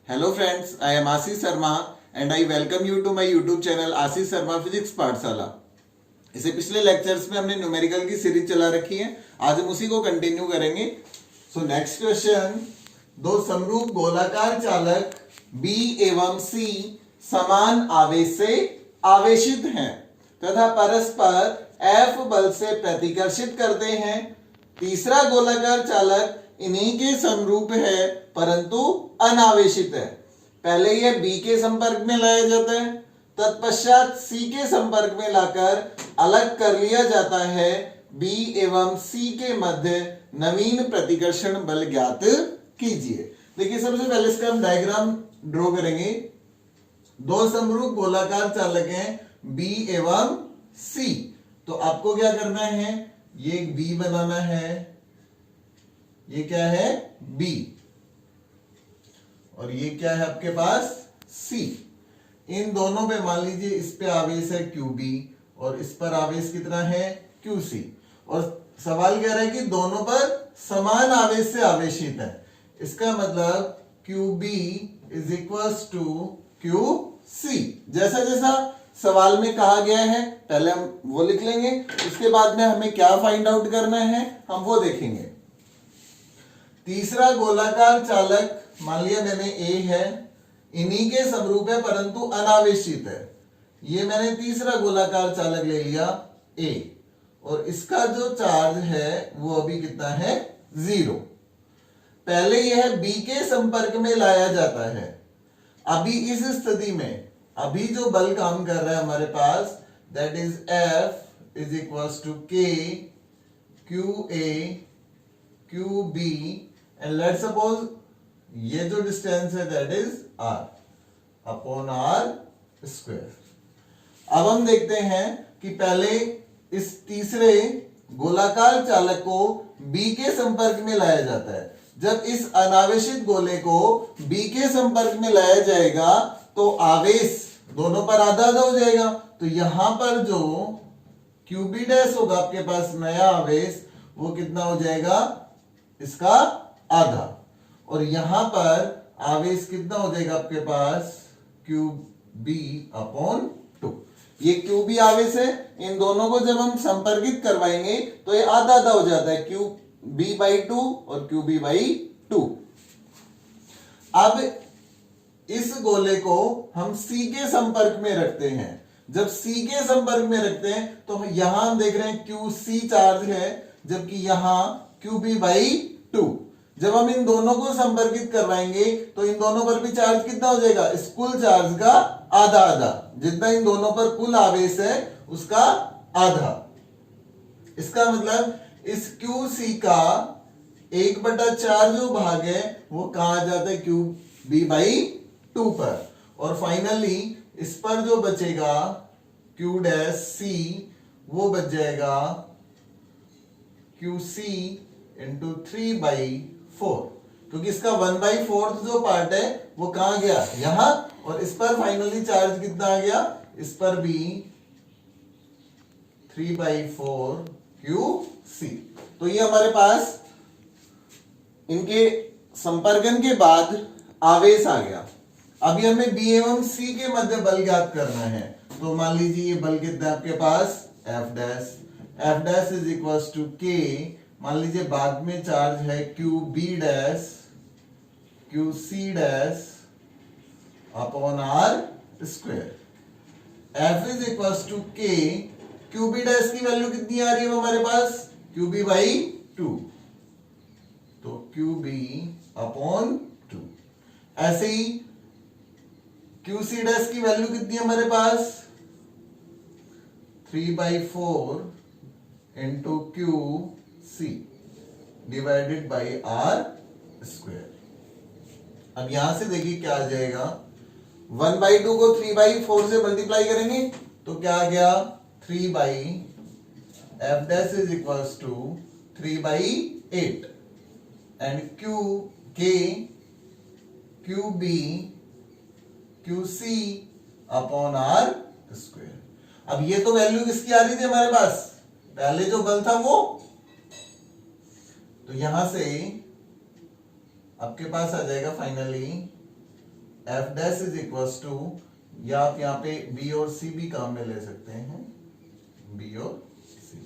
Hello friends, I am Ashish Sharma and I welcome you to my YouTube channel Ashish Sharma Physics पाठशाला। इसे पिछले lectures में हमने numerical की series चला रखी है, आज हम उसी को कंटिन्यू करेंगे। सो नेक्स्ट क्वेश्चन, दो समरूप गोलाकार चालक B एवं C समान आवेश से आवेशित हैं तथा परस्पर F बल से प्रतिकर्षित करते हैं। तीसरा गोलाकार चालक इन्हीं के समरूप है परंतु अनावेशित है। पहले यह B के संपर्क में लाया जाता है, तत्पश्चात C के संपर्क में लाकर अलग कर लिया जाता है। B एवं C के मध्य नवीन प्रतिकर्षण बल ज्ञात कीजिए। देखिए सबसे पहले इसका हम डायग्राम ड्रॉ करेंगे। दो समरूप गोलाकार चालक हैं B एवं C, तो आपको क्या करना है, ये एक B बनाना है, ये क्या है B, और ये क्या है आपके पास C। इन दोनों पे मान लीजिए इस पे आवेश है QB और इस पर आवेश कितना है QC, और सवाल कह रहा है कि दोनों पर समान आवेश से आवेशित है। इसका मतलब QB is equals to QC। जैसा जैसा सवाल में कहा गया है पहले हम वो लिख लेंगे, उसके बाद में हमें क्या फाइंड आउट करना है हम वो देखेंगे। तीसरा गोलाकार चालक मान लिया मैंने A है, इन्हीं के समरूप है परंतु अनावेशित है। ये मैंने तीसरा गोलाकार चालक ले लिया A, और इसका जो चार्ज है वो अभी कितना है 0। पहले यह B के संपर्क में लाया जाता है। अभी इस स्थिति में अभी जो बल काम कर रहा है हमारे पास, that is F is equals to K QA QB and let suppose ये जो डिस्टेंस है that is R upon R square. अब हम देखते हैं कि पहले इस तीसरे गोलाकार चालक को B के संपर्क में लाया जाता है। जब इस अनावेशित गोले को B के संपर्क में लाया जाएगा तो आवेश दोनों पर आधा आधा हो जाएगा। तो यहां पर जो QB डैश होगा आपके पास नया आवेश, वो कितना हो जाएगा इसका आधा, और यहां पर आवेश कितना हो जाएगा आपके पास QB अपॉन 2। ये QB आवेश है, इन दोनों को जब हम संपर्कित करवाएंगे तो ये आधा आधा हो जाता है, QB बाई 2 और QB बाई 2। अब इस गोले को हम C के संपर्क में रखते हैं। जब C के संपर्क में रखते हैं तो यहां हम देख रहे हैं QC चार्ज है, जबकि यहां QB बाई 2। जब हम इन दोनों को संपर्कित करवाएंगे तो इन दोनों पर भी चार्ज कितना हो जाएगा, इस कुल चार्ज का आधा आधा, जितना इन दोनों पर कुल आवेश है उसका आधा। इसका मतलब इस QC का 1/4 जो भाग है वो कहां आ जाता है QB बाई 2 पर, और फाइनली इस पर जो बचेगा Q डैश C वो बच जाएगा QC इंटू 3/4, क्योंकि इसका 1/4 जो पार्ट है वो कहां गया यहां, और इस पर फाइनली चार्ज कितना आ गया, इस पर भी 3/4 QC। तो ये हमारे पास इनके संपर्कन के बाद आवेश आ गया। अभी हमें B एवं C के मध्य बल ज्ञात करना है। तो मान लीजिए ये बल कितना है आपके पास F dash is equals to K, मान लीजिए बाद में चार्ज है QB dash QC dash upon R square. F is equals to K, QB dash की वैल्यू कितनी आ रही है हमारे पास QB बाई 2, तो QB अपॉन 2। ऐसे ही QC डैश की वैल्यू कितनी है हमारे पास 3/4 into QC divided by R square. अब यहां से देखिए क्या आ जाएगा, 1/2 को 3/4 से मल्टीप्लाई करेंगे तो क्या आ गया 3/F dash is equals to 3/8 and QB QC अपॉन R स्क्वायर। अब ये तो वैल्यू किसकी आ रही थी हमारे पास, पहले जो बल था वो, तो यहां से आपके पास आ जाएगा finally F dash is equal to, या आप यहाँ पे बी और सी भी काम में ले सकते हैं, बी और सी।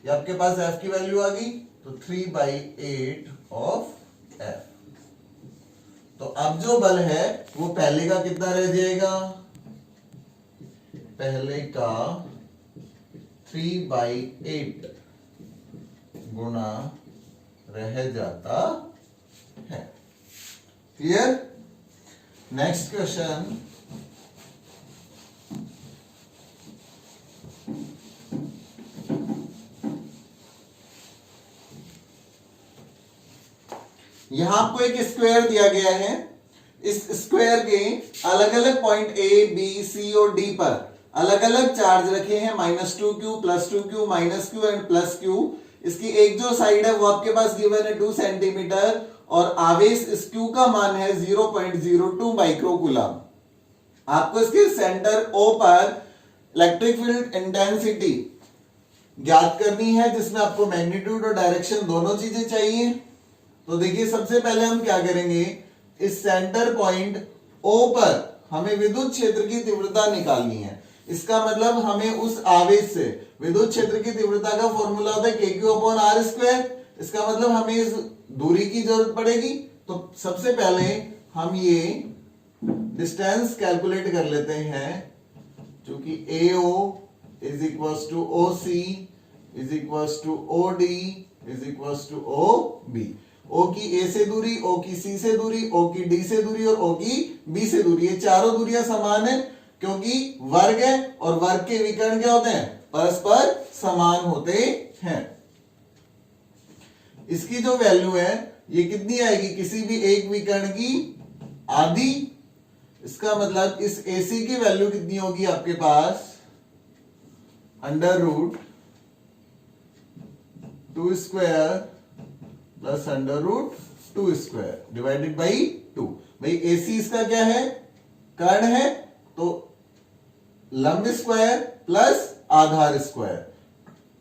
ये आपके पास एफ की वैल्यू आ गई, तो 3/8 ऑफ एफ। तो अब जो बल है वो पहले का कितना रह जाएगा, पहले का 3/8 गुना रह जाता है। क्लियर? नेक्स्ट क्वेश्चन, यहां आपको एक स्क्वायर दिया गया है। इस स्क्वायर के अलग अलग पॉइंट ए बी सी और डी पर अलग अलग चार्ज रखे हैं, -2q, +2q, -q and +q। इसकी एक जो साइड है वो आपके पास गिवन है 2 सेंटीमीटर, और आवेश इस q का मान है 0.02 माइक्रोकूलम। आपको इसके सेंटर O पर इलेक्ट्रिक फील्ड इंटेंसिटी ज्ञात करनी है, जिसमें आपको मैग्नीट्यूड और डायरेक्शन दोनों चीजें चाहिए। तो देखिए, सबसे पहले हम क्या करेंगे, इस सेंटर पॉइंट O पर हमें विद्युत क्षेत्र की तीव्रता निकालनी है। इसका मतलब हमें उस आवेश से विद्युत क्षेत्र की तीव्रता का फॉर्मूला होता है kq/r²। इसका मतलब हमें इस दूरी की जरूरत पड़ेगी। तो सबसे पहले हम ये डिस्टेंस कैलकुलेट कर लेते हैं, क्योंकि AO is equal to OC is equal to OD is equal to OB। O की A से दूरी, O की C से दूरी, O की D से दूरी और O की B से दूरी, ये चारों दूरियां समान है, क्योंकि वर्ग है और वर्ग के विकर्ण क्या होते हैं, परस्पर समान होते हैं। इसकी जो वैल्यू है ये कितनी आएगी, किसी भी एक विकर्ण की आधी। इसका मतलब इस AC की वैल्यू कितनी होगी आपके पास, √2² प्लस √2² डिवाइडेड बाई 2। भाई AC इसका क्या है, कर्ण है, तो लंब स्क्वायर प्लस आधार स्क्वायर,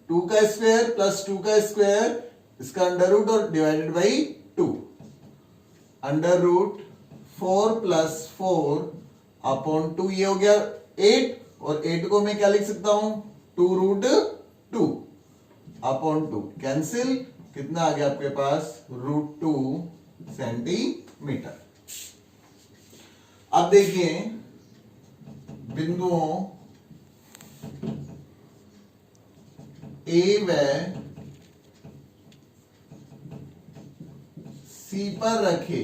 2 का स्क्वायर प्लस 2 का स्क्वायर, इसका अंडर और डिवाइडेड बाई 2। √4 + 4/2, ये हो गया 8, और 8 को मैं क्या लिख सकता हूं, 2√2/2। कैंसिल, कितना आ गया आपके पास, √2 सेंटीमीटर। अब देखिए, बिंदुओं A व C पर रखे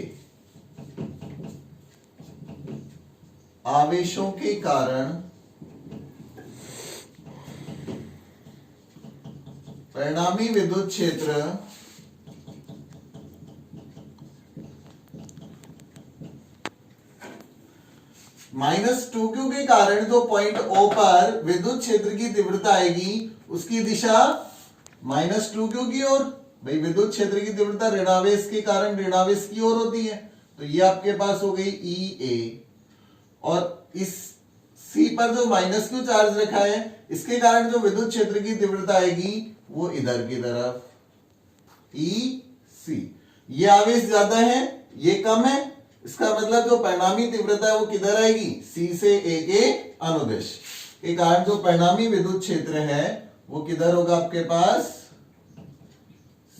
आवेशों के कारण परिणामी विद्युत क्षेत्र -2q के कारण जो पॉइंट O पर विद्युत क्षेत्र की तीव्रता आएगी उसकी दिशा -2q की ओर। भाई विद्युत क्षेत्र की तीव्रता ऋणावेश के कारण ऋणावेश की ओर होती है, तो ये आपके पास हो गई EA। और इस C पर जो -q चार्ज रखा है इसके कारण जो विद्युत क्षेत्र की तीव्रता आएगी वो इधर की तरफ EC। ये आवेश ज्यादा है, ये कम है, इसका मतलब जो परिणामी तीव्रता है वो किधर आएगी, C से A के अनुदिश के कारण जो परिणामी विद्युत क्षेत्र है वो किधर होगा आपके पास,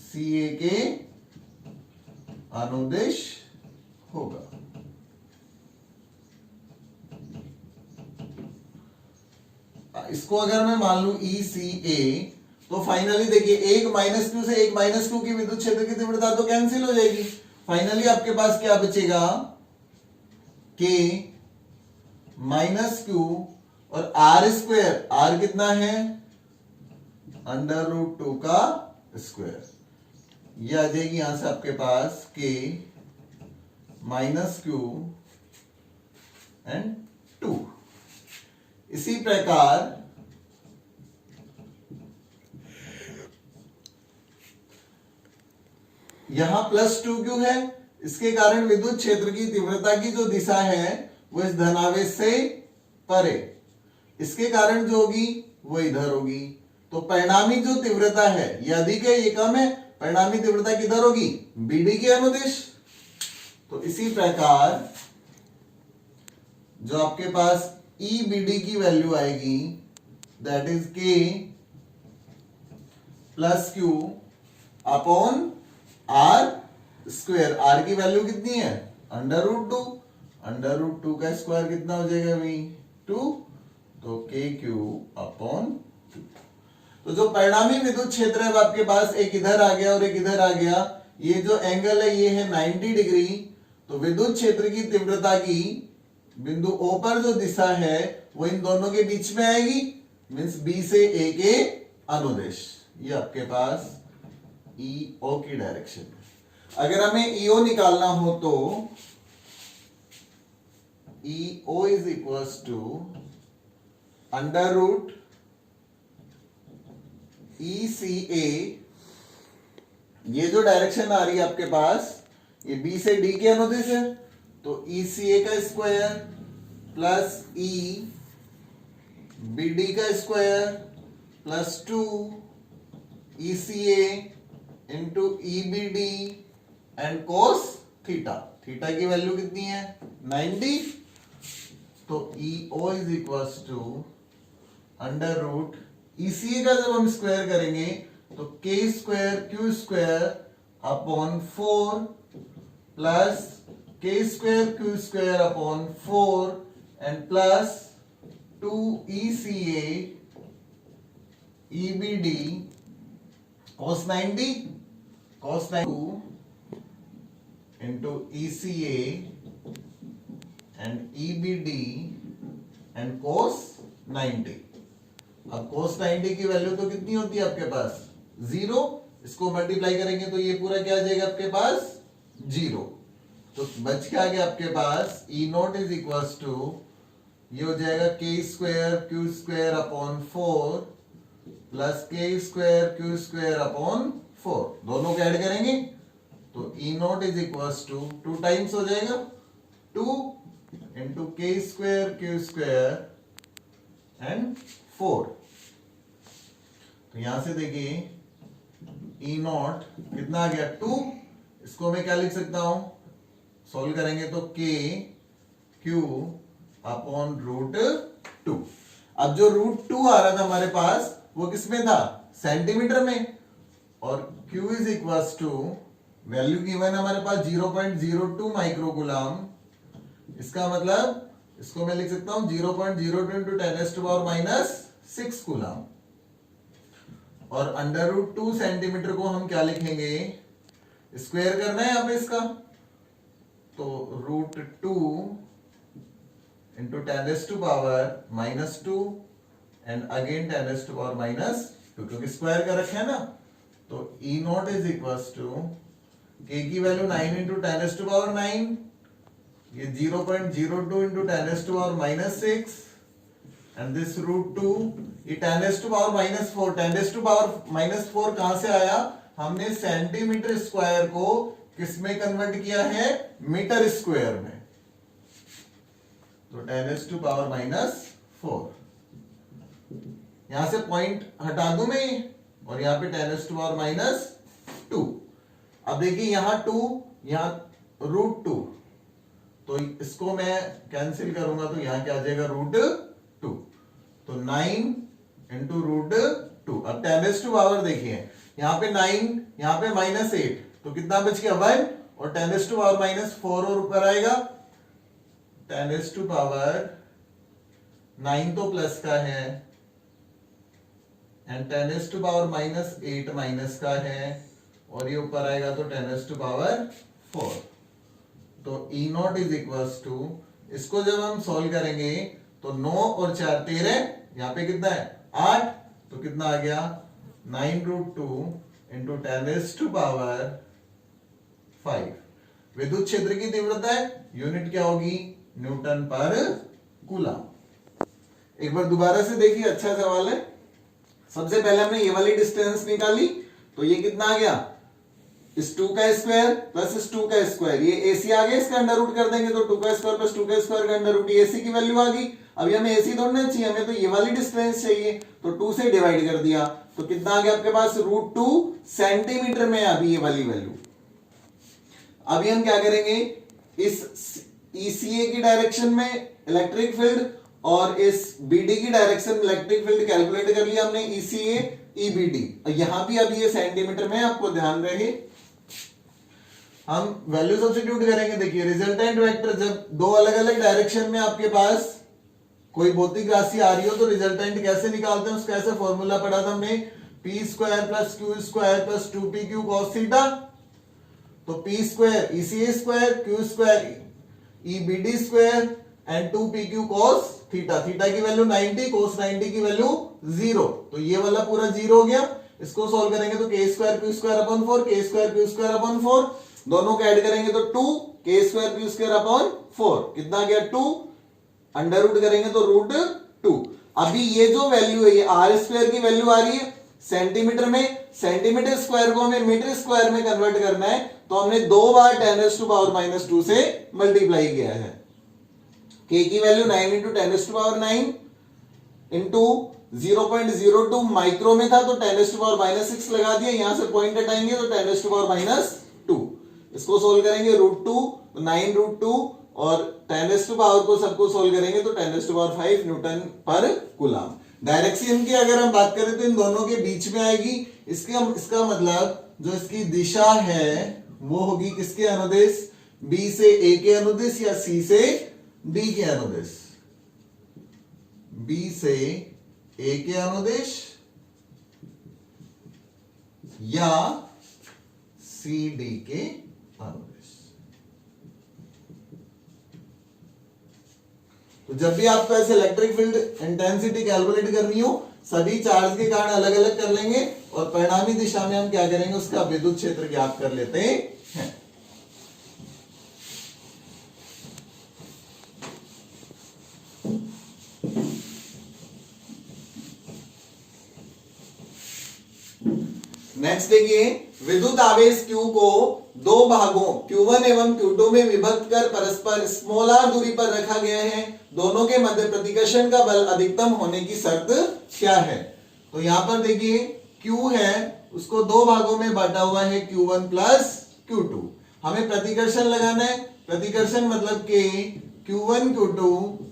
CA के अनुदिश होगा। इसको अगर मैं मान लू ECA, तो फाइनली देखिए एक -q से एक -q की विद्युत क्षेत्र की तीव्रता तो कैंसिल हो जाएगी। फाइनली आपके पास क्या बचेगा, K -q और R², R कितना है, √2 का स्क्वायर। ये आ जाएगी यहां से आपके पास K -q एंड 2। इसी प्रकार यहां +2q है, इसके कारण विद्युत क्षेत्र की तीव्रता की जो दिशा है वो इस धनावेश से परे, इसके कारण जो होगी वो इधर होगी। तो परिणामी जो तीव्रता है ये अधिक है ये कम है, परिणामी तीव्रता किधर होगी, BD के अनुदिश। तो इसी प्रकार जो आपके पास EBD की वैल्यू आएगी that is K plus Q upon R square. R की वैल्यू कितनी है √2, √2 का स्क्वायर कितना हो जाएगा भाई 2, तो KQ अपॉन 2। तो जो परिणामी विद्युत क्षेत्र है आपके पास एक इधर आ गया और एक इधर आ गया। ये जो एंगल है ये है 90 डिग्री। तो विद्युत क्षेत्र की तीव्रता की बिंदु O पर जो दिशा है वो इन दोनों के बीच में आएगी, मींस B से A के अनुदेश। ये आपके पास EO की डायरेक्शन है। अगर हमें EO निकालना हो तो EO is equals to under root ECA। ये जो डायरेक्शन आ रही है आपके पास ये B से D के अनुदिश है, तो ECA का स्क्वायर प्लस EBD का square plus 2 ECA into EBD and cos theta. Theta की वैल्यू कितनी है 90। तो EO is equals to under root ECA का जब हम स्क्वायर करेंगे तो K square Q square upon 4 plus K square Q square upon 4 and plus 2 ECA EBD cos 90 into ECA and EBD and cos 90। अब cos 90 की value तो कितनी होती है आपके पास 0। इसको मल्टीप्लाई करेंगे तो ये पूरा क्या आ जाएगा आपके पास 0। तो बच क्या आ गया आपके पास E0 इज इक्वल्स टू ये हो जाएगा K square Q square upon 4 plus K square Q square upon 4। दोनों को ऐड करेंगे तो E0 is equals to 2 times हो जाएगा 2 into K square Q square and 4। तो यहां से देखिए E0 कितना आ गया 2। इसको मैं क्या लिख सकता हूं सॉल्व करेंगे तो K Q अपॉन √2। अब जो √2 आ रहा था हमारे पास वो किस में था सेंटीमीटर में, और Q is equals to value given हमारे पास 0.02 माइक्रोकूलम। इसका मतलब इसको मैं लिख सकता हूं 0.02 इंटू 10⁻⁻6 कूलम। और √2 सेंटीमीटर को हम क्या लिखेंगे स्क्वायर करना है यहां पे इसका, तो √2 इंटू 10⁻⁻2 एंड अगेन 10⁻⁻2 क्योंकि स्क्वायर कर रखे है ना। तो E0 is equals to K की वैल्यू 9 इंटू 10⁻9, ये 0.02 इंटू 10⁻6 एंड दिस √2 ये 10⁻⁻4। 10⁻⁻4 कहां से आया, हमने सेंटीमीटर स्क्वायर को किस में कन्वर्ट किया है मीटर स्क्वायर में। तो 10⁻⁻4 यहां से पॉइंट हटा दूं मैं और यहां पे 10⁻⁻2। अब देखिए यहां 2 यहां √2, तो इसको मैं कैंसिल करूंगा तो यहां क्या आ जाएगा √2। तो 9 इंटू √2। अब 10⁻⁻ देखिए यहां पे 9 यहां पे -8, तो कितना बच गया 1 और 10⁻⁻4 और ऊपर आएगा 10⁻9 तो प्लस का है एंड 10⁻⁻8 माइनस का है और ये ऊपर आएगा तो 10⁻4। तो E0 इज इक्वल्स टू इसको जब हम सॉल्व करेंगे तो 9 और 4 13, यहां पे कितना है 8, तो कितना आ गया 9√2 इंटू 10⁻5। विद्युत क्षेत्र की तीव्रता है यूनिट क्या होगी न्यूटन पर कूलम। एक बार दोबारा से देखिए, अच्छा सवाल है। सबसे पहले हमने ये वाली डिस्टेंस निकाली तो ये कितना आ गया इस 2 का स्क्वायर प्लस इस 2 का स्क्वायर, ये AC आ गया, इसका अंडर रूट कर देंगे तो 2 का स्क्वायर प्लस 2 का स्क्वायर का अंडर रूट, AC की वैल्यू आ गई। अभी हमें AC ढूंढना चाहिए, हमें तो ये वाली डिस्टेंस चाहिए, तो 2 से डिवाइड कर दिया तो कितना आ गया आपके पास √2 सेंटीमीटर में अभी ये वाली वैल्यू। अभी हम क्या करेंगे ECA की डायरेक्शन में इलेक्ट्रिक फील्ड और इस BD की डायरेक्शन में इलेक्ट्रिक फील्ड कैलकुलेट कर लिया हमने ECA EBD। यहां भी अभी ये सेंटीमीटर में, आपको ध्यान रहे हम वैल्यू सब्स्टिट्यूट करेंगे। देखिए रिजल्टेंट वेक्टर जब दो अलग अलग डायरेक्शन में आपके पास कोई भौतिक राशि आ रही हो तो रिजल्टेंट कैसे निकालते हैं, उसका ऐसा फॉर्मूला पढ़ा था हमने, P square plus Q square plus 2pq cos theta. तो P square ECA square, Q square EBD square and 2pq cos theta. Theta की वैल्यू 90, cos 90 की वैल्यू 0, तो ये वाला पूरा 0 हो गया। इसको सॉल्व करेंगे तो k square Q square upon 4, k square Q square upon 4, दोनों को ऐड करेंगे तो 2 k square Q square upon 4, कितना गया 2, अंडर रूट करेंगे तो रूट 2। अभी ये जो वैल्यू है ये r स्क्वायर की वैल्यू आ रही है सेंटीमीटर में, सेंटीमीटर स्क्वायर को हमें मीटर स्क्वायर में कन्वर्ट करना है तो हमने 2 बार 10⁻⁻2 से मल्टीप्लाई किया है। k की वैल्यू 9 इंटू 10⁻9 इंटू 0.02 माइक्रो में था तो 10⁻6 लगा दिया, यहां से पॉइंट हटाएंगे तो 10⁻2। इसको सोल्व करेंगे रूट 2 तो 9 रूट 2 और 10 को सबको सोल्व करेंगे तो 10⁵ न्यूटन पर कूलम। डायरेक्शन की अगर हम बात करें तो इन दोनों के बीच में आएगी, इसका मतलब जो इसकी दिशा है वो होगी किसके अनुदिश, B से A के अनुदिश या C से D के अनुदिश, B से A के अनुदिश या CD के अनुदिश। तो जब भी आपको ऐसे इलेक्ट्रिक फील्ड इंटेंसिटी कैलकुलेट करनी हो सभी चार्ज के कारण अलग अलग कर लेंगे और परिणामी दिशा में हम क्या करेंगे, उसका विद्युत क्षेत्र ज्ञात कर लेते हैं। नेक्स्ट देखिए, विद्युत आवेश Q को दो भागों Q1 एवं Q2 में विभक्त कर परस्पर स्मॉल r दूरी पर रखा गया है। दोनों के मध्य प्रतिकर्षण का बल अधिकतम होने की शर्त क्या है। तो यहां पर देखिए Q है उसको दो भागों में बांटा हुआ है Q1 प्लस Q2। हमें प्रतिकर्षण लगाना है, प्रतिकर्षण मतलब कि Q1 Q2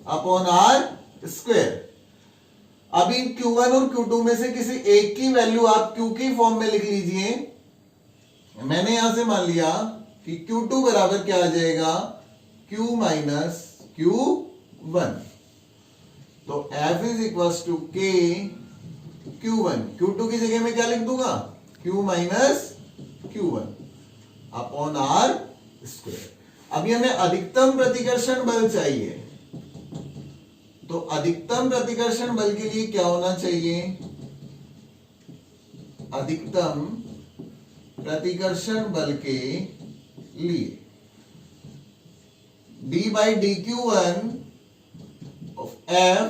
upon r square. अभी Q1 और Q2 में से किसी एक की वैल्यू आप Q की फॉर्म में लिख लीजिए। मैंने यहां से मान लिया कि Q2 बराबर क्या आ जाएगा, Q माइनस Q1। तो F is equal to K Q1, Q2 की जगह में क्या लिख दूंगा, Q minus Q1 upon r square. अभी हमें अधिकतम प्रतिकर्षण बल चाहिए, तो अधिकतम प्रतिकर्षण बल के लिए क्या होना चाहिए, अधिकतम प्रतिकर्षण बल के लिए d by dq1 of F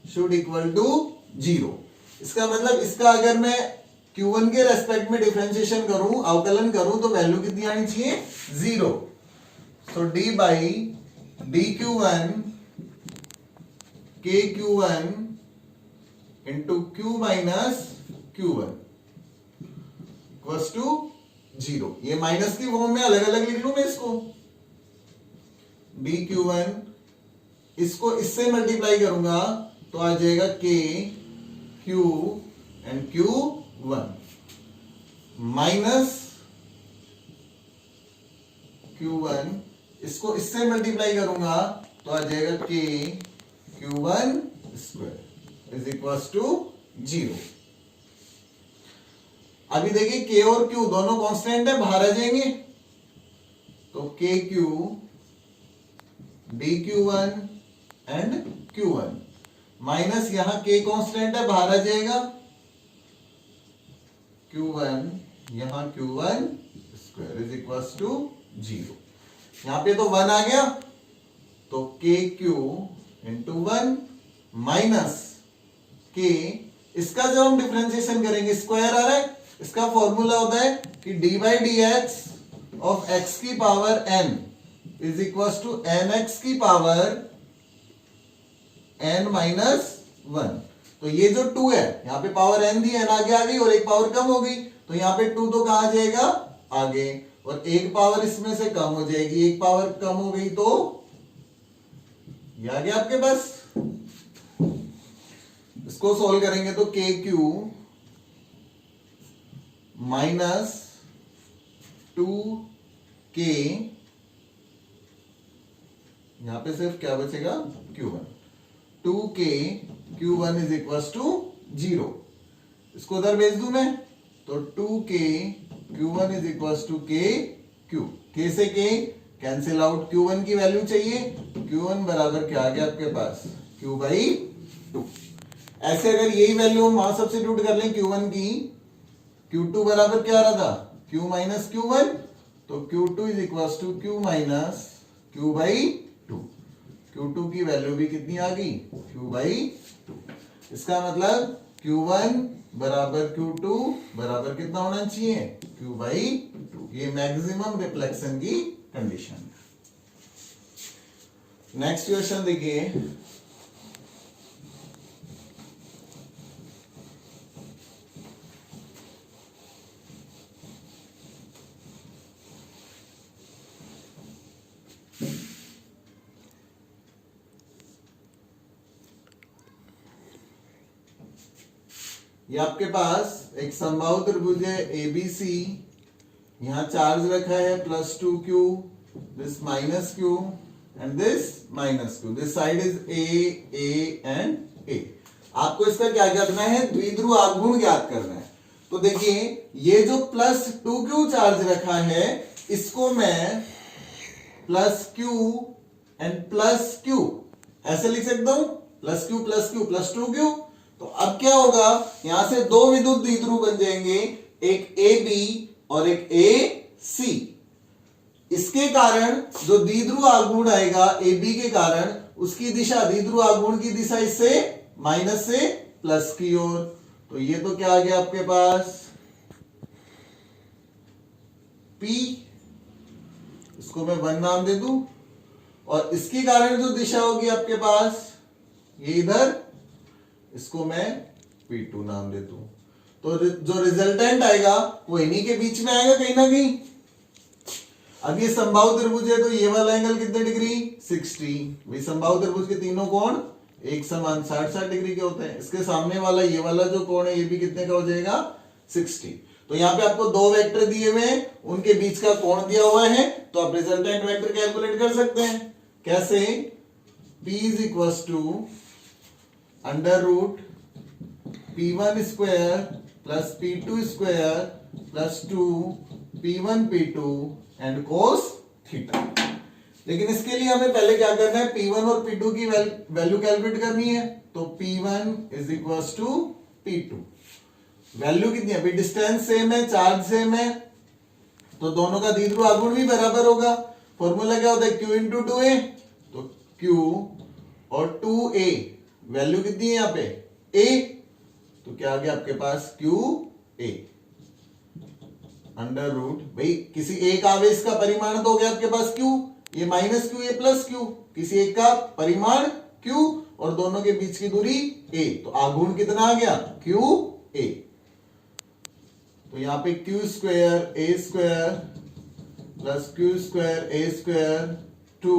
should equal to 0। इसका मतलब इसका अगर मैं Q1 के रेस्पेक्ट में डिफरेंशिएशन करूं, अवकलन करूं तो वैल्यू कितनी आनी चाहिए, 0। तो d by dq1 KQ1 into Q minus Q1 equals to 0। ये माइनस की फॉर्म में अलग अलग लिख लूं मैं इसको, dQ1 इसको इससे मल्टीप्लाई करूंगा तो आ जाएगा K Q and Q1 minus Q1 इसको इससे मल्टीप्लाई करूंगा तो आ जाएगा K Q1 square is equal to 0। अभी देखिए K और Q दोनों कांस्टेंट है, बाहर आ जाएंगे तो KQ dQ1 and Q1 minus यहां K कांस्टेंट है, बाहर आ जाएगा Q1 यहां Q1 square is equal to 0। यहां पे तो 1 आ गया तो KQ इंटू 1 माइनस K, इसका जब हम डिफरेंशिएशन करेंगे स्क्वायर आ रहा है, इसका फॉर्मूला होता है कि d by d x of x की power n is equal to nx की पावर n माइनस 1। तो ये जो 2 है यहाँ पे पावर n थी, n आगे आ गई और एक पावर कम हो गई तो यहाँ पे 2 तो कहां जाएगा आगे और एक पावर इसमें से कम हो जाएगी, एक पावर कम हो गई तो ये आ गया आपके पास। इसको सॉल्व करेंगे तो के क्यू माइनस 2k, यहां पे सिर्फ क्या बचेगा Q1, 2k Q1 is equal to 0। इसको उधर भेज दूं मैं तो 2k Q1 is equal to k Q, k से k कैंसिल आउट, Q1 की वैल्यू चाहिए, Q1 बराबर क्या आ गया आपके पास Q बाई 2। ऐसे अगर यही वैल्यू हम वहां सब्स्टिट्यूट कर लें Q1 की, Q2 बराबर क्या आ रहा था Q माइनस Q1, तो Q2 is equal to Q minus Q by 2। Q2 की वैल्यू भी कितनी आ गई Q बाई 2। इसका मतलब Q1 बराबर Q2 बराबर कितना होना चाहिए Q बाई 2। ये मैक्सिमम रिफ्लेक्शन की कंडीशन। नेक्स्ट क्वेश्चन देखिए, ये आपके पास एक समबाहु त्रिभुज है ABC, यहां चार्ज रखा है +2q, this -q and this -q, this side is A and A। आपको इसका क्या करना है, द्विध्रुव आघूर्ण ज्ञात करना है। तो देखिए ये जो +2q चार्ज रखा है इसको मैं +q एंड +q ऐसे लिख सकता हूं, +q +2q। तो अब क्या होगा, यहां से दो विद्युत द्विध्रुव बन जाएंगे, एक AB और एक AC। इसके कारण जो द्विध्रुव आघूर्ण आएगा AB के कारण, उसकी दिशा, द्विध्रुव आघूर्ण की दिशा इससे माइनस से प्लस की ओर। तो ये तो क्या आ गया आपके पास P, इसको मैं 1 नाम दे दूं, और इसके कारण जो दिशा होगी आपके पास ये इधर, इसको मैं P2 नाम दे दूं। तो जो रिजल्टेंट आएगा वो इन्हीं के बीच में आएगा कहीं ना कहीं। अब ये समबाहु त्रिभुज है तो ये वाला एंगल कितने डिग्री 60। भाई समबाहु त्रिभुज के तीनों कोण एक समान 60-60 डिग्री के होते हैं। इसके सामने वाला ये वाला जो कोण है ये भी कितने का हो जाएगा 60। तो यहाँ पे आपको दो वेक्टर दिए हुए हैं, उनके बीच का कोण दिया हुआ है, तो आप रिजल्टेंट वेक्टर कैलकुलेट कर सकते हैं। कैसे, P is equal to √ P1 square plus P2 square plus 2 P1 P2 and cos theta. लेकिन इसके लिए हमें पहले क्या करना है, P1 और P2 की वैल्यू कैलकुलेट करनी है। तो P1 is equal to P2, value कितनी है, डिस्टेंस सेम है, चार्ज सेम है, तो दोनों का द्विध्रुव आघूर्ण भी बराबर होगा। फॉर्मूला क्या होता है, Q इंटू 2A, तो Q और 2A वैल्यू कितनी है यहाँ पे A, तो क्या आ गया आपके पास QA √ भाई किसी एक आवेश का परिमाण तो हो गया आपके पास Q, ये -q ये +q, किसी एक का परिमाण Q और दोनों के बीच की दूरी A, तो आघूर्ण कितना आ गया QA। तो यहां पे Q square A square plus Q square A square 2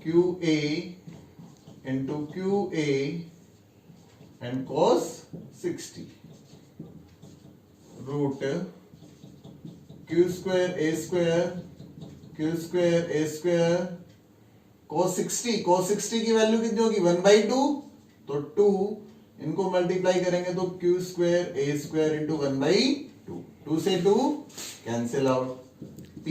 QA into QA and cos 60 √ Q square A square Q square A square cos 60 की वैल्यू कितनी होगी 1/2, तो 2 इनको मल्टीप्लाई करेंगे तो Q square A square into 1/2, 2 से 2 cancel out, P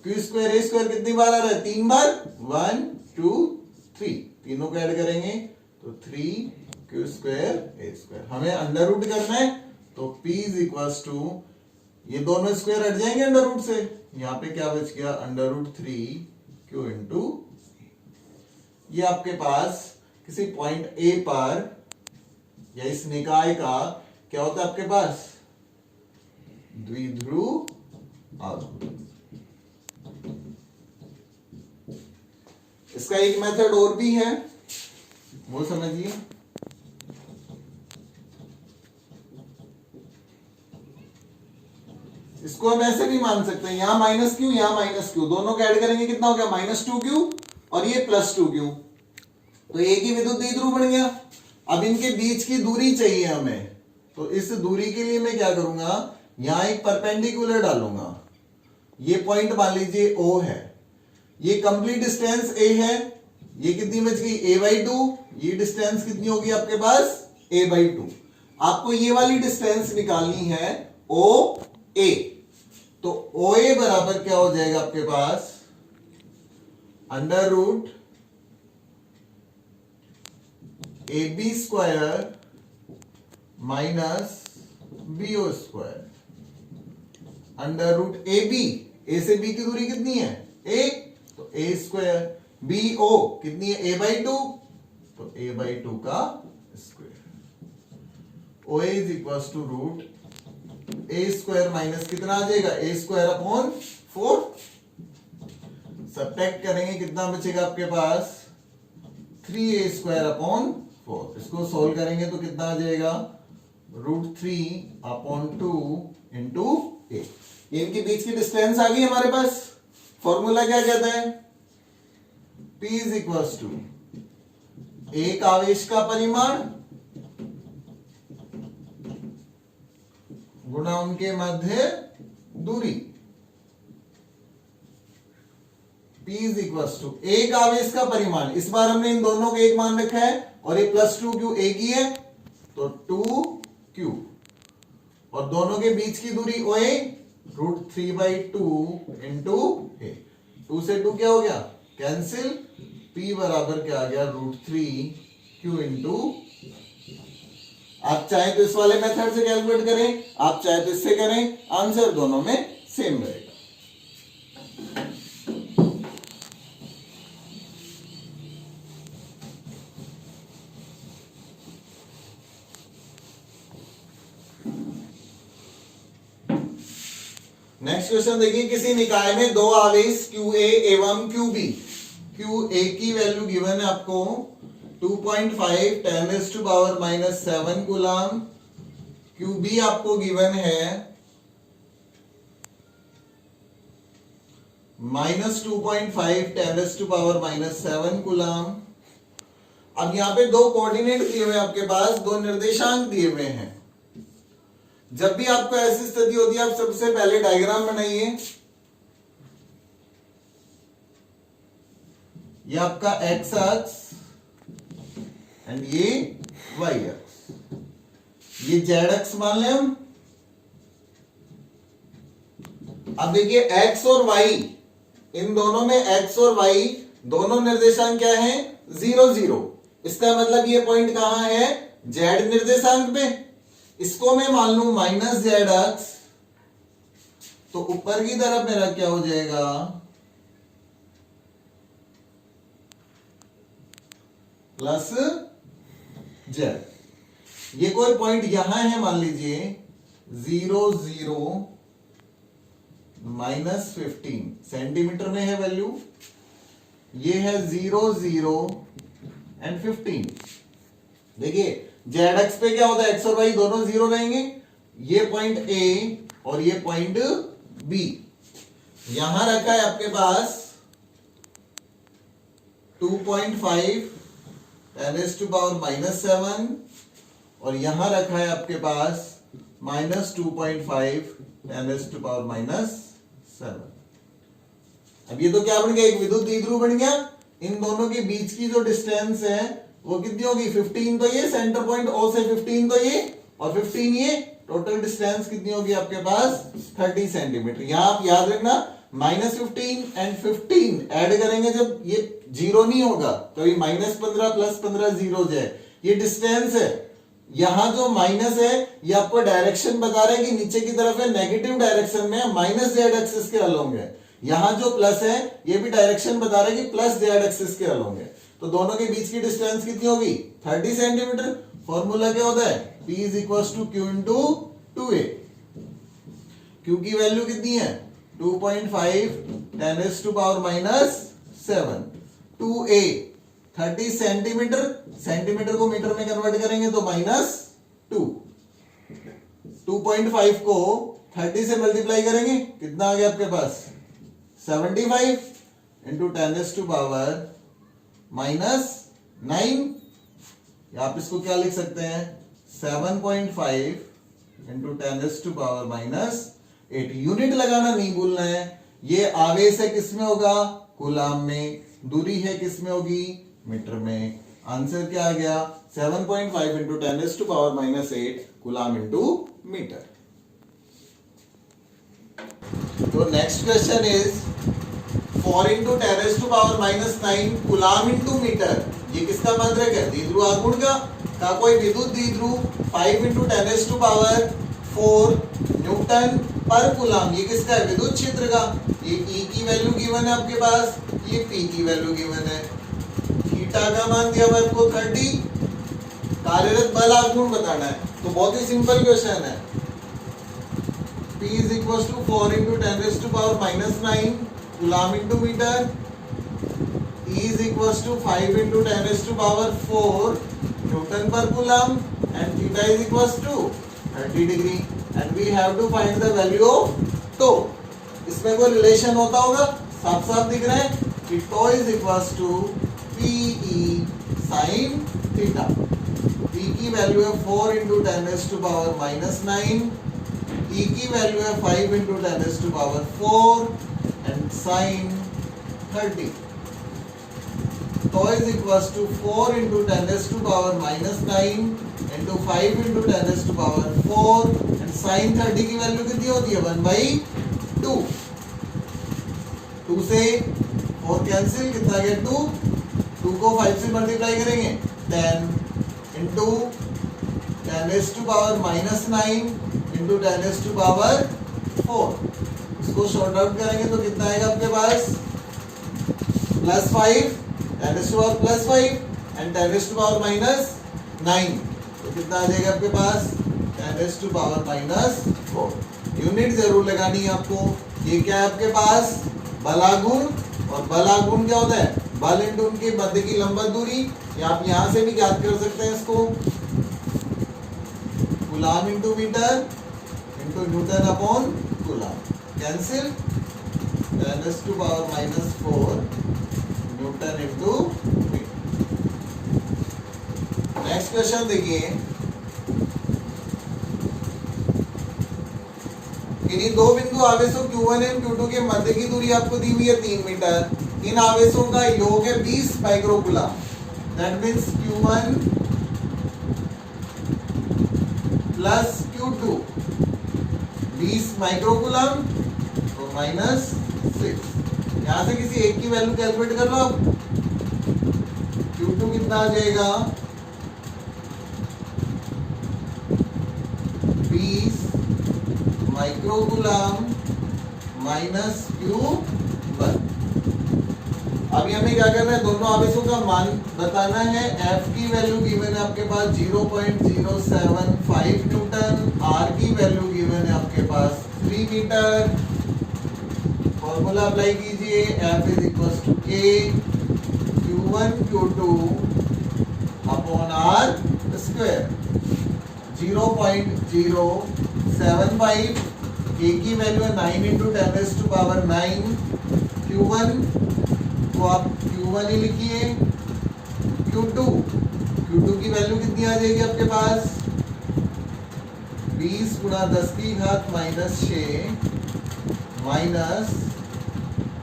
Q square A square कितनी बार आ रहा है, 3 बार, 1 2 3, तीनों को ऐड करेंगे तो 3 Q स्क्वायर A स्क्वायर। हमें √ करना है तो P इज इक्वल टू, ये दोनों स्क्वायर हट जाएंगे √ से, यहां पे क्या बच गया √3 Q इंटू। ये आपके पास किसी पॉइंट A पर या इस निकाय का क्या होता है आपके पास द्विध्रुव आघूर्ण। इसका एक मेथड और भी है, वो समझिए। इसको हम ऐसे भी मान सकते हैं, यहां -q यहां -q, दोनों को ऐड करेंगे कितना हो गया -2q, और ये +2q, तो एक ही विद्युत द्विध्रुव बन गया। अब इनके बीच की दूरी चाहिए हमें, तो इस दूरी के लिए मैं क्या करूंगा, यहां एक परपेंडिकुलर डालूंगा। ये पॉइंट मान लीजिए O है, ये कंप्लीट डिस्टेंस A है, ये कितनी बच गई a/2, ये डिस्टेंस कितनी होगी आपके पास a/2। आपको ये वाली डिस्टेंस निकालनी है OA, तो OA बराबर क्या हो जाएगा आपके पास, √AB² -BO²। √AB, A से B की दूरी कितनी है a, तो a²। BO कितनी है a/2, तो a/2 का square. OA is equal to √A² minus कितना आ जाएगा a²/4। सब्ट्रैक्ट करेंगे कितना बचेगा आपके पास 3a²/4। इसको सोल्व करेंगे तो कितना आ जाएगा √3/2 इंटू a। इनके बीच की डिस्टेंस आ गई हमारे पास। फॉर्मूला क्या कहता है, P इज इक्वल टू एक आवेश का परिमाण गुणा उनके मध्य दूरी। P इज इक्वल टू एक आवेश का परिमाण, इस बार हमने इन दोनों को एक मान रखा है और ये +2q एक ही है, तो 2q, और दोनों के बीच की दूरी OA √3/2 इंटू a। 2 से 2 क्या हो गया कैंसिल, P बराबर क्या आ गया √3q इंटू। आप चाहे तो इस वाले मेथड से कैलकुलेट करें, आप चाहे तो इससे करें, आंसर दोनों में सेम रहेगा। नेक्स्ट क्वेश्चन देखिए, किसी निकाय में दो आवेश QA एवं QB। QA की वैल्यू गिवन है आपको 2.5 10⁻⁻7 कूलम। QB आपको गिवन है -2.5 10⁻⁻7 कूलम। अब यहां पे दो कोऑर्डिनेट दिए हुए आपके पास, दो निर्देशांक दिए हुए हैं। जब भी आपको ऐसी स्थिति होती है, आप सबसे पहले डायग्राम बनाइए। ये आपका x अक्ष एंड ये y अक्ष, ये z अक्ष मान लें हम। अब देखिए x और y, इन दोनों में x और y दोनों निर्देशांक क्या है 0 0। इसका मतलब ये पॉइंट कहां है z निर्देशांक पे। इसको मैं मान लू -z अक्ष, तो ऊपर की तरफ मेरा क्या हो जाएगा +z। ये कोई पॉइंट यहां है, मान लीजिए 0 0 -15 सेंटीमीटर में है वैल्यू। ये है 0 0 एंड 15। देखिए z अक्ष पे क्या होता है, x और y दोनों 0 रहेंगे। ये पॉइंट A और ये पॉइंट B यहां रखा है आपके पास 2.5 10⁻⁻7 और यहां रखा है आपके पास -2.5 10⁻⁻7। अब ये तो क्या बन गया, एक विद्युत द्विध्रुव बन गया। इन दोनों के बीच की जो डिस्टेंस है वो कितनी होगी 15, तो ये सेंटर पॉइंट O से 15 तो ये, और 15 ये, टोटल डिस्टेंस कितनी होगी आपके पास 30 सेंटीमीटर। यहां आप याद रखना -15 एंड 15 ऐड करेंगे जब ये 0 नहीं होगा, तो ये -15 + 15 0 हो जाए। ये डिस्टेंस है, यहां जो माइनस है ये आपको डायरेक्शन बता रहा है कि नीचे की तरफ है, नेगेटिव डायरेक्शन में -z एक्सिस के अलोंग है। यहां जो प्लस है ये भी डायरेक्शन बता रहा है कि +z एक्सिस के अलोंग है। तो दोनों के बीच की डिस्टेंस कितनी होगी 30 सेंटीमीटर। फॉर्मूला क्या होता है, P is equal to Q into 2A। Q की वैल्यू कितनी है 2.5 10⁻⁻7। 2A 30 सेंटीमीटर, सेंटीमीटर को मीटर में कन्वर्ट करेंगे तो -2। 2.5 को 30 से मल्टीप्लाई करेंगे, कितना आ गया आपके पास 75 इंटू 10⁻⁻⁹, या आप इसको क्या लिख सकते हैं 7.5 इंटू 10⁻⁻8। यूनिट लगाना नहीं भूलना है। ये आवेश है किसमें होगा, कूलाम में, दूरी है किसमें होगी, मीटर में। आंसर क्या आ गया 7.5 इंटू 10⁻⁻8 कूलाम इंटू मीटर। तो next question is 4 into 10⁻⁹ coulomb into metre. ये किसका मात्रक है, द्विध्रुव आघूर्ण का कोई विद्युत द्विध्रुव 5 इंटू 10⁴ न्यूटन पर कूलाम। ये किसका है, विद्युत क्षेत्र का। ये E की वैल्यू गिवन है आपके पास, ये P की वैल्यू गिवन है। थीटा का मान दिया हुआ आपको 30, कार्यरत बल आघूर्ण बताना है। तो बहुत ही सिंपल क्वेश्चन है। P is equals to 4 into 10⁻⁹ coulomb into metre. E is equals to 5 into 10⁴ newton per coulomb and theta is equals to 30 degree and we have to find the value of tau। इसमें कोई relation होता होगा, साफ साफ दिख रहा है कि tau is equals to PE sin theta। P की वैल्यू है 4 into 10⁻⁹, E की वैल्यू है 5 into 10⁴ and sin 30। tau is equals to 4 into 10⁻⁹ into 5 into 10⁴ and sin 30 की वैल्यू कितनी होती है 1/2। 2 से 4 कैंसिल, कितना गया 2। 2 को 5 से मल्टीप्लाई करेंगे 10 into 10⁻⁹ into 10⁴। इसको शॉर्ट आउट करेंगे तो कितना आएगा आपके पास +5 10⁻+5 and 10⁻⁻9। तो कितना आ जाएगा आपके पास 10⁻⁻4। यूनिट जरूर लगानी है आपको। ये क्या है आपके पास बलागुण, और बलागुण क्या होता है, बल इंटू उनके मध्य की लंबवत दूरी। या आप यहां से भी ज्ञात कर सकते हैं इसको, coulomb into metre into newton upon coulomb. Cancel 10⁻⁻4 newton into metre. Next question देखिए, इन्हीं दो बिंदु आवेशों Q1 एवं Q2 के मध्य की दूरी आपको दी हुई है 3 मीटर। इन आवेशों का योग है 20 microcoulomb. That means Q1 plus Q2 20 microcoulomb तो -6। यहां से किसी एक की वैल्यू कैलकुलेट कर लो आप। Q2 कितना आ जाएगा 20 माइक्रोकूलम माइनस Q1। अभी हमें क्या करना है, दोनों आवेशों का मान बताना है। F की वैल्यू गिवन है आपके पास 0.075 न्यूटन, R की वैल्यू गिवन है आपके पास 3 मीटर। फॉर्मूला अप्लाई कीजिए, F is equals to K Q1 Q2 upon R square. 0.075, K की वैल्यू है 9 इंटू 10⁻⁹। Q1 तो आप Q1 ही लिखिए। Q2 की वैल्यू कितनी आ जाएगी आपके पास 20 गुणा 10⁻⁻6 माइनस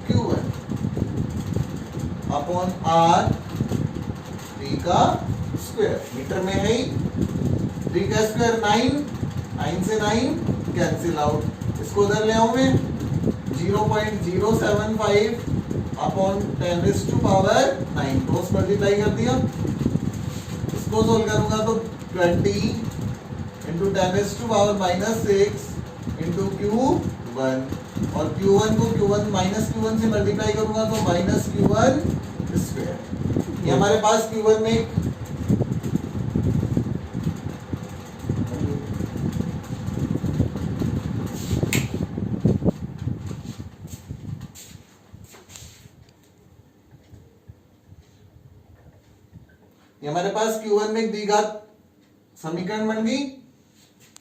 Q1 अपॉन R 3 का स्क्वायर। मीटर में है ही 3 का स्क्वायर 9, 9 से 9 कैंसिल आउट। इसको उधर ले आऊं मैं 0.075 अपॉन 10⁻⁹ क्रॉस मल्टीप्लाई कर दिया। इसको सोल्व करूंगा तो 20 इंटू 10⁻⁻6 इंटू Q1, और Q1 को -Q1 से मल्टीप्लाई करूंगा तो -Q1 स्क्वायर। ये हमारे पास Q1 में हमारे पास Q1 में एक द्विघात समीकरण बन गई।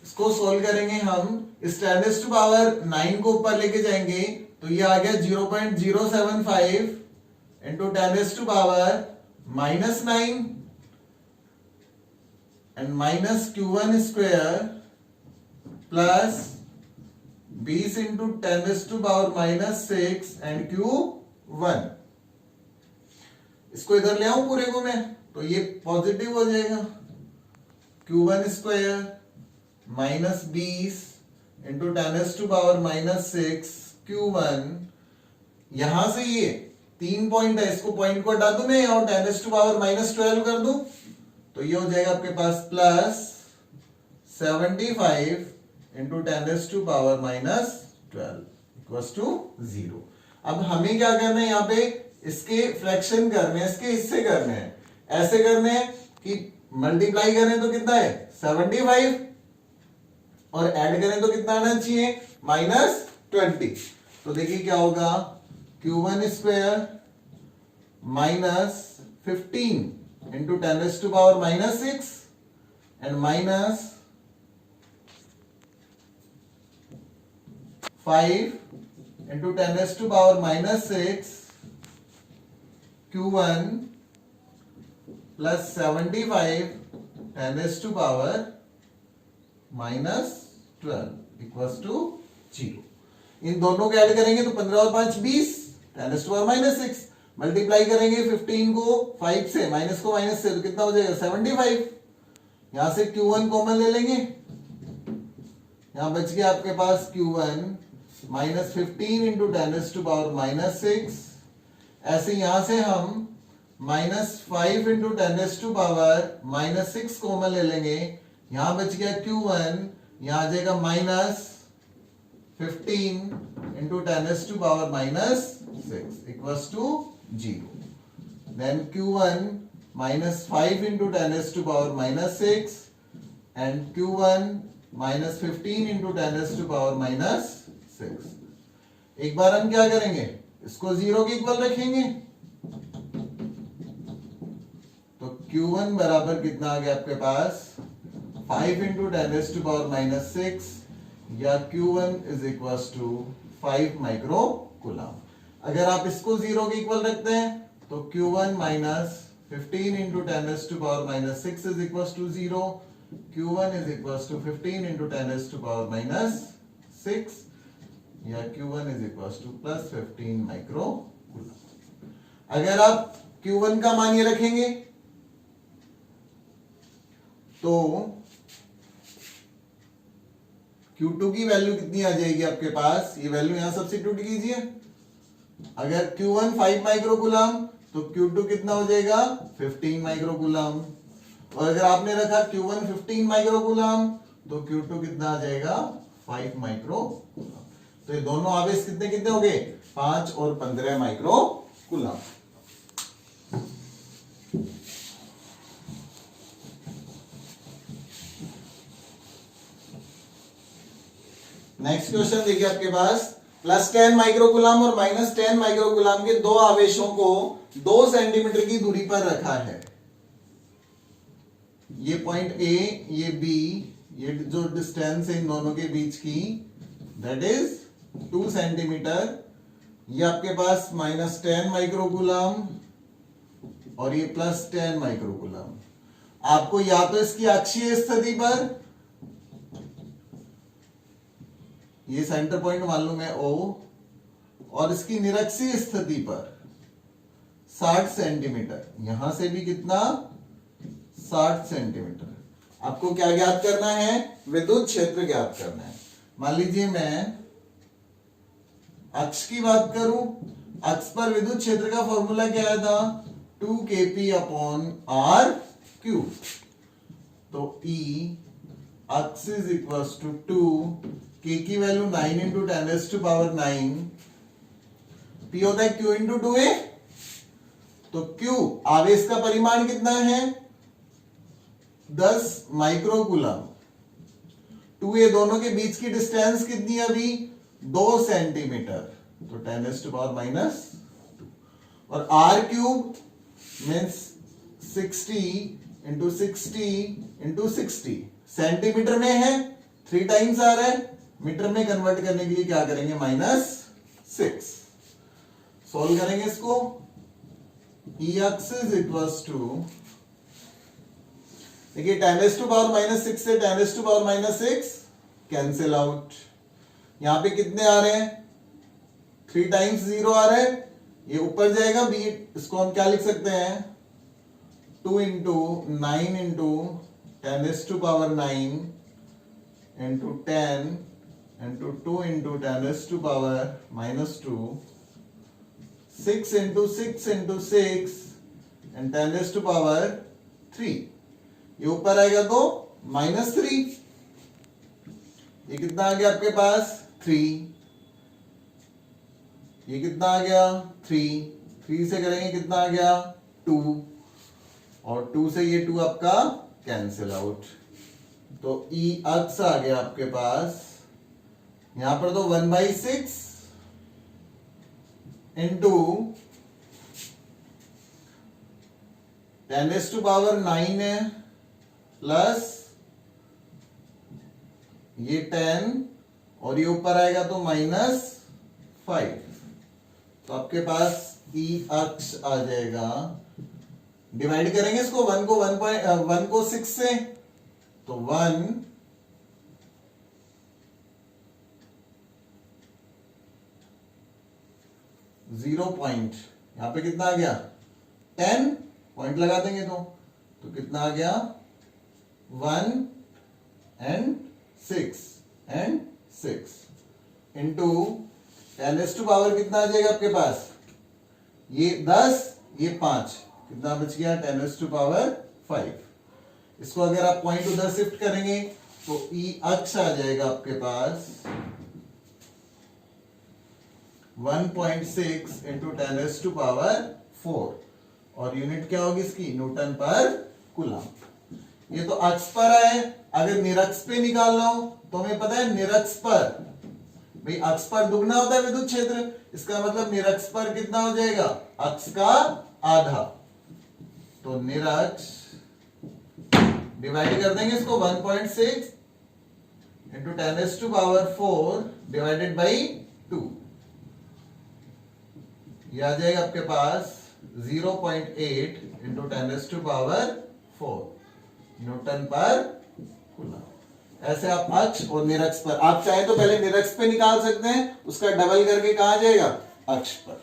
इसको सोल्व करेंगे हम, इस 10⁻⁹ को ऊपर लेके जाएंगे तो ये आ गया 0.075 into 10⁻⁻⁹ and minus Q1 square plus 20 into 10⁻⁻⁶ and Q1। इसको इधर ले आऊं पूरे को मैं, तो ये पॉजिटिव हो जाएगा। Q1 square minus 20 into 10⁻⁻⁶ Q1। यहां से ये 3 पॉइंट है, इसको पॉइंट को हटा दूं मैं और 10⁻⁻12 कर दूं, तो ये हो जाएगा आपके पास प्लस 75 इंटू 10⁻⁻12 इक्वल्स टू 0। अब हमें क्या करना है, यहां पे इसके फ्रैक्शन करने हैं, इसके हिस्से करने हैं। ऐसे करने हैं कि मल्टीप्लाई करें तो कितना है 75 और ऐड करें तो कितना आना चाहिए -20। तो देखिए क्या होगा, Q1 square minus 15 into 10⁻⁻6 and minus 5 into 10⁻⁻6 Q1 plus 75 10⁻⁻12 equals to 0। इन दोनों को ऐड करेंगे तो 15 और 5 20, 10⁻⁻6 मल्टीप्लाई करेंगे 15 को 5 से, माइनस को माइनस से, तो कितना हो जाएगा 75। यहां से Q1 कॉमन ले लेंगे, यहां बच गया आपके पास Q1 माइनस 15 इंटू 10⁻⁻6। ऐसे यहां से हम -5 इंटू 10⁻⁻6 कॉमन ले लेंगे, यहां बच गया Q1, यहां आ जाएगा -15 into 10⁻⁻6 equals to 0। Then Q1 -5 into 10⁻⁻6 and Q1 -15 into 10⁻⁻6। एक बार हम क्या करेंगे, इसको 0 के इक्वल रखेंगे, तो Q1 बराबर कितना आ गया आपके पास 5 इंटू 10⁻⁻6 या Q1 is equals to 5 micro coulomb. अगर आप इसको 0 के इक्वल रखते हैं तो Q1 minus 15 into 10⁻⁻6 is equals to 0, Q1 is equals to 15 into 10⁻⁻6 या Q1 is equals to plus 15 micro coulomb. अगर आप Q1 का मान ये रखेंगे तो Q2 की वैल्यू कितनी आ जाएगी आपके पास, ये वैल्यू यहां सब्स्टिट्यूट कीजिए। अगर Q1 5 माइक्रो कूलम तो Q2 कितना हो जाएगा 15 माइक्रो कूलम, और अगर आपने रखा Q1 15 माइक्रो कूलम तो Q2 कितना आ जाएगा 5 माइक्रो कूलम। तो ये दोनों आवेश कितने कितने हो गए 5 और 15 माइक्रो कूलम। नेक्स्ट क्वेश्चन देखिए आपके पास, +10 माइक्रोकूलम और -10 माइक्रोकूलम के दो आवेशों को 2 सेंटीमीटर की दूरी पर रखा है। ये पॉइंट A, ये B, ये जो डिस्टेंस है इन दोनों के बीच की दैट इज 2 सेंटीमीटर। ये आपके पास -10 माइक्रोकूलम और ये +10 माइक्रोकूलम। आपको या तो इसकी अक्षीय स्थिति पर, ये सेंटर पॉइंट मालूम है O, और इसकी निरक्षीय स्थिति पर 60 सेंटीमीटर, यहां से भी कितना 60 सेंटीमीटर। आपको क्या ज्ञात करना है, विद्युत क्षेत्र ज्ञात करना है। मान लीजिए मैं अक्ष की बात करूं, अक्ष पर विद्युत क्षेत्र का फॉर्मूला क्या आया था 2kp/r³। तो E अक्ष इज इक्वल्स टू 2, K की वैल्यू 9 इंटू 10⁹, P होता है Q इंटू 2A। तो Q आवेश का परिमाण कितना है 10 माइक्रोकूलम, 2A दोनों के बीच की डिस्टेंस कितनी है अभी 2 सेंटीमीटर, तो 10⁻², और R³ means 60 into 60 into 60 centimetre में है, 3 टाइम्स आ रहा है, मीटर में कन्वर्ट करने के लिए क्या करेंगे -6। सोल्व करेंगे इसको, Ex इज इक्वल्स टू, देखिए 10⁻⁻6 से 10⁻⁻6 कैंसिल आउट। यहां पे कितने आ रहे हैं? 3 टाइम्स 0 आ रहे हैं, ये ऊपर जाएगा बी, इसको हम क्या लिख सकते हैं? 2 into 9 into 10⁻9 into 10 into 2 into 10⁻⁻2, 6 into 6 into 6 and 10⁻3। ये ऊपर आएगा तो -3। ये कितना आ गया आपके पास? 3। ये कितना आ गया? 3। 3 से करेंगे कितना आ गया? 2। और 2 से ये 2 आपका कैंसिल आउट। तो ई अक्स आ गया आपके पास, यहां पर तो 1/6 इंटू 10⁻9 है प्लस ये 10 और ये ऊपर आएगा तो -5। तो आपके पास ई अक्ष आ जाएगा, डिवाइड करेंगे इसको 1 को 6 से, तो 1 0 पॉइंट, यहां पे कितना आ गया? 10 पॉइंट लगा देंगे तो कितना आ गया? 1 एंड 6 एंड 6 इंटू 10⁻, कितना आ जाएगा आपके पास? ये 10, ये 5, कितना बच गया? 10⁻5। इसको अगर आप पॉइंट उधर शिफ्ट करेंगे तो ई अक्ष आ जाएगा आपके पास 1.6 इंटू 10⁻4 और यूनिट क्या होगी इसकी? न्यूटन पर कूलम। ये तो अक्ष पर है, अगर निरक्ष पे निकालना हो तो हमें पता है निरक्ष पर, भाई अक्ष पर दुगना होता है विद्युत क्षेत्र, इसका मतलब निरक्ष पर कितना हो जाएगा? अक्ष का आधा। तो निरक्ष डिवाइड कर देंगे इसको 1.6 इंटू 10⁻4 डिवाइडेड बाई 2, ये आ जाएगा आपके पास 0.8 इंटू 10⁻4 न्यूटन पर कूलम। ऐसे आप अक्ष और निरक्ष पर, आप चाहे तो पहले निरक्ष पे निकाल सकते हैं, उसका डबल करके कहां जाएगा? अक्ष पर।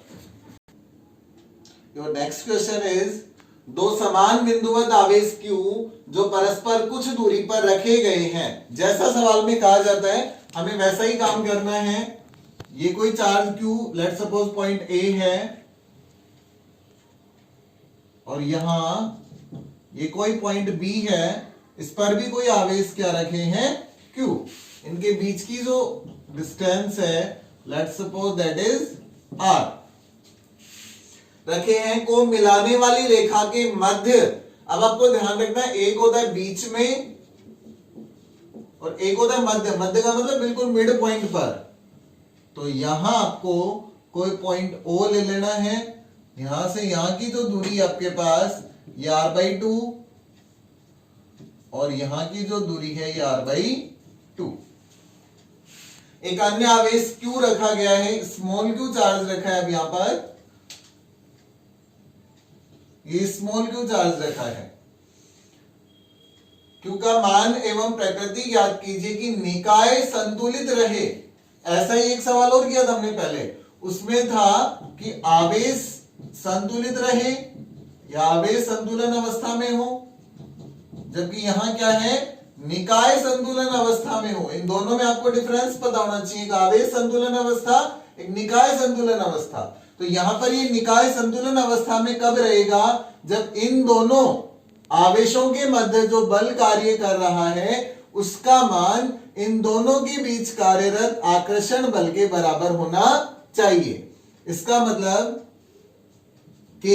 योर नेक्स्ट क्वेश्चन इज, दो समान बिंदुवत आवेश Q जो परस्पर कुछ दूरी पर रखे गए हैं, जैसा सवाल में कहा जाता है हमें वैसा ही काम करना है। ये कोई charge Q let suppose point A है और यहां ये कोई पॉइंट B है, इस पर भी कोई आवेश क्या रखे हैं? Q। इनके बीच की जो डिस्टेंस है let suppose that is R रखे हैं, को मिलाने वाली रेखा के मध्य। अब आपको ध्यान रखना है, एक होता है बीच में और एक होता है मध्य। मध्य का मतलब बिल्कुल मिड पॉइंट पर। तो यहां आपको कोई पॉइंट O ले लेना है, यहां से यहां की जो दूरी आपके पास ये R/2 और यहां की जो दूरी है ये R/2। एक अन्य आवेश Q रखा गया है, स्मॉल q चार्ज रखा है। अब यहां पर ये स्मॉल q चार्ज रखा है। Q का मान एवं प्रकृति ज्ञात कीजिए कि निकाय संतुलित रहे। ऐसा ही एक सवाल और किया था हमने पहले, उसमें था कि आवेश संतुलित रहे या आवेश संतुलन अवस्था में हो, जबकि यहां क्या है? निकाय संतुलन अवस्था में हो। इन दोनों में आपको डिफरेंस पता होना चाहिए, एक आवेश संतुलन अवस्था, एक निकाय संतुलन अवस्था। तो यहां पर ये निकाय संतुलन अवस्था में कब रहेगा? जब इन दोनों आवेशों के मध्य जो बल कार्य कर रहा है उसका मान इन दोनों के बीच कार्यरत आकर्षण बल के बराबर होना चाहिए। इसका मतलब K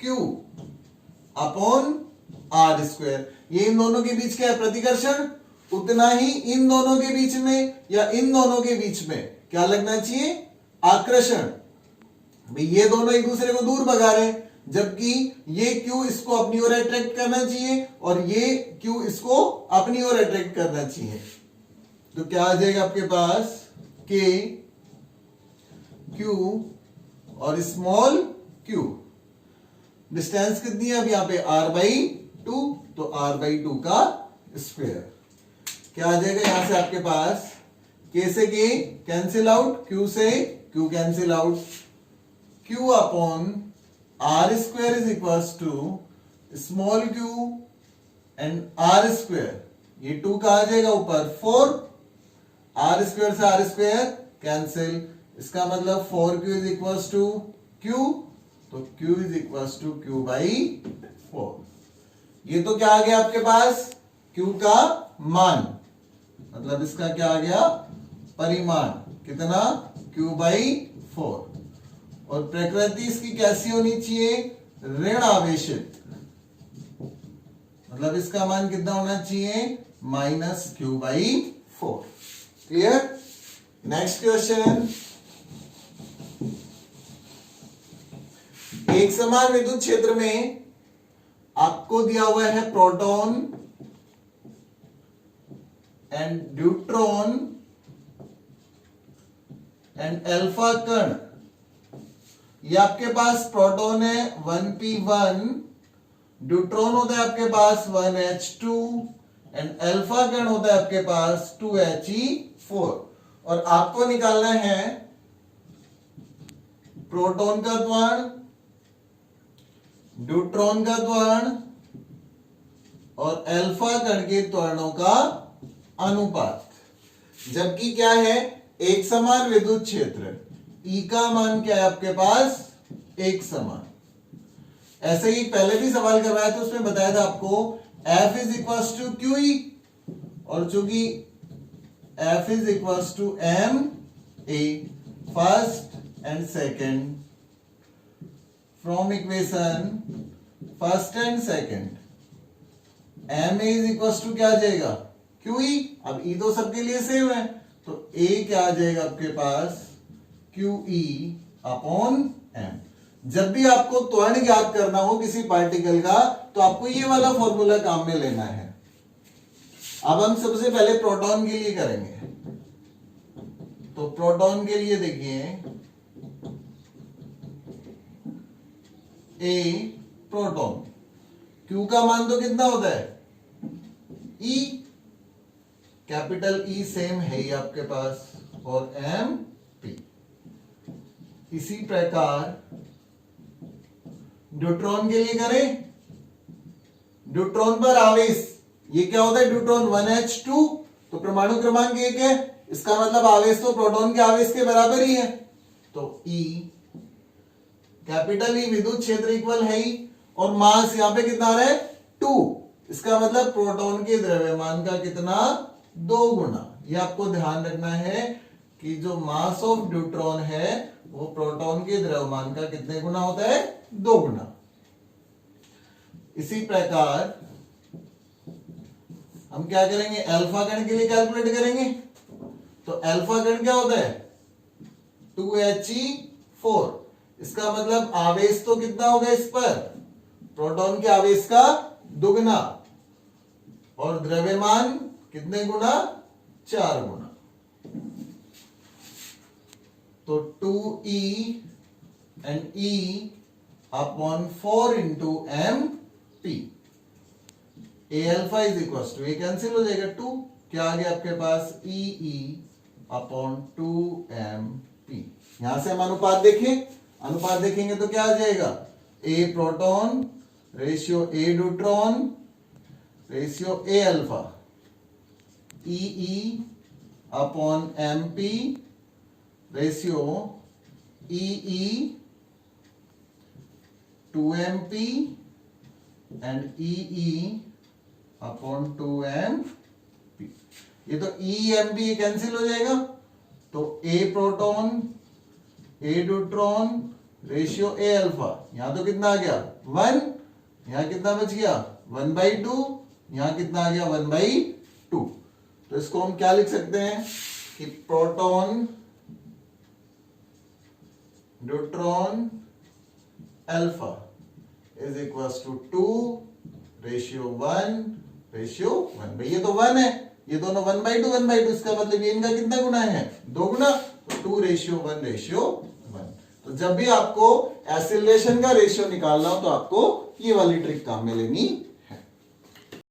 Q अपॉन R²। ये इन दोनों के बीच क्या है? प्रतिकर्षण। उतना ही इन दोनों के बीच में या इन दोनों के बीच में क्या लगना चाहिए? आकर्षण। भाई ये दोनों एक दूसरे को दूर भगा रहे हैं, जबकि ये Q इसको अपनी ओर अट्रैक्ट करना चाहिए और ये Q इसको अपनी ओर अट्रैक्ट करना चाहिए। तो क्या आ जाएगा आपके पास? K Q और स्मॉल q। डिस्टेंस कितनी है अब यहाँ पे r/2, तो r/2 का स्क्वायर। क्या आ जाएगा यहां से आपके पास, k से k कैंसिल आउट, q से q cancel out, q upon r square is equals to small q and r square, ये 2 का आ जाएगा ऊपर 4, r स्क्वायर से r स्क्वायर कैंसिल, इसका मतलब 4q is equals to q, तो q is equals to q/4। ये तो क्या आ गया आपके पास, q का मान, मतलब इसका क्या आ गया, परिमाण, कितना, q/4। और प्रकृति इसकी कैसी होनी चाहिए, ऋण आवेशित, मतलब इसका मान कितना होना चाहिए, -q/4। क्लियर। नेक्स्ट क्वेश्चन, एक समान विद्युत क्षेत्र में आपको दिया हुआ है proton and neutron and alpha कण। ये आपके पास प्रोटॉन है 1p1, न्यूट्रॉन होता है आपके पास 1h2 एंड अल्फा कण होता है आपके पास 2he4। और आपको निकालना है प्रोटॉन का त्वरण, न्यूट्रॉन का त्वरण और अल्फा कण के त्वरणों का अनुपात। जबकि क्या है, एक समान विद्युत क्षेत्र, E का मान क्या है आपके पास, एक समान। ऐसे ही पहले भी सवाल करवाया था, उसमें बताया था आपको F is equals to QE, और चूंकि F is equals to MA first and second, from equation first and second, MA is equals to क्या आ जाएगा, QE। अब E तो सबके लिए सेम है, तो A क्या आ जाएगा आपके पास, QE अपॉन M। जब भी आपको त्वरण ज्ञात करना हो किसी पार्टिकल का, तो आपको ये वाला फॉर्मूला काम में लेना है। अब हम सबसे पहले प्रोटॉन के लिए करेंगे, तो प्रोटॉन के लिए देखिए, A प्रोटॉन, Q का मान तो कितना होता है, E, कैपिटल E सेम है ही आपके पास, और M P। इसी प्रकार न्यूट्रॉन के लिए करें, न्यूट्रॉन पर आवेश, ये क्या होता है, न्यूट्रॉन 1h2, तो परमाणु क्रमांक 1 है, इसका मतलब आवेश तो प्रोटॉन के आवेश के बराबर ही है, तो E, कैपिटल E विद्युत क्षेत्र इक्वल है ही, और मास यहां पे कितना आ रहा है, 2, इसका मतलब प्रोटॉन के द्रव्यमान का कितना, 2 गुना। ये आपको ध्यान रखना है कि जो मास ऑफ न्यूट्रॉन है वो प्रोटॉन के द्रव्यमान का कितने गुना होता है, 2 गुना। इसी प्रकार हम क्या करेंगे, अल्फा कण के लिए कैलकुलेट करेंगे, तो अल्फा कण क्या होता है, 2he4, इसका मतलब आवेश तो कितना होगा इस पर, प्रोटॉन के आवेश का 2 गुना, और द्रव्यमान कितने गुना, 4 गुना। तो 2E and E upon 4 into MP। A alpha is equal to, A cancel हो जाएगा, 2 क्या आ गया आपके पास, EE अपॉन 2MP। यहां से हम अनुपात देखें, अनुपात देखेंगे तो क्या आ जाएगा, A proton ratio A neutron ratio A alpha, EE upon MP ratio EE 2MP and EE upon 2MP। ये तो EMP कैंसिल हो जाएगा, तो A proton A neutron ratio A alpha, यहां तो कितना आ गया 1, यहां कितना बच गया 1/2, यहां कितना आ गया 1/2। तो इसको हम क्या लिख सकते हैं कि proton neutron alpha is equal to 2 ratio 1 ratio 1। भाई ये तो 1 है, ये दोनों 1/2 इसका मतलब ये इनका कितना गुना है 2 गुना, तो 2 रेशियो 1 रेशियो 1। तो जब भी आपको एक्सीलरेशन का रेशियो निकालना हो तो आपको ये वाली ट्रिक काम में लेनी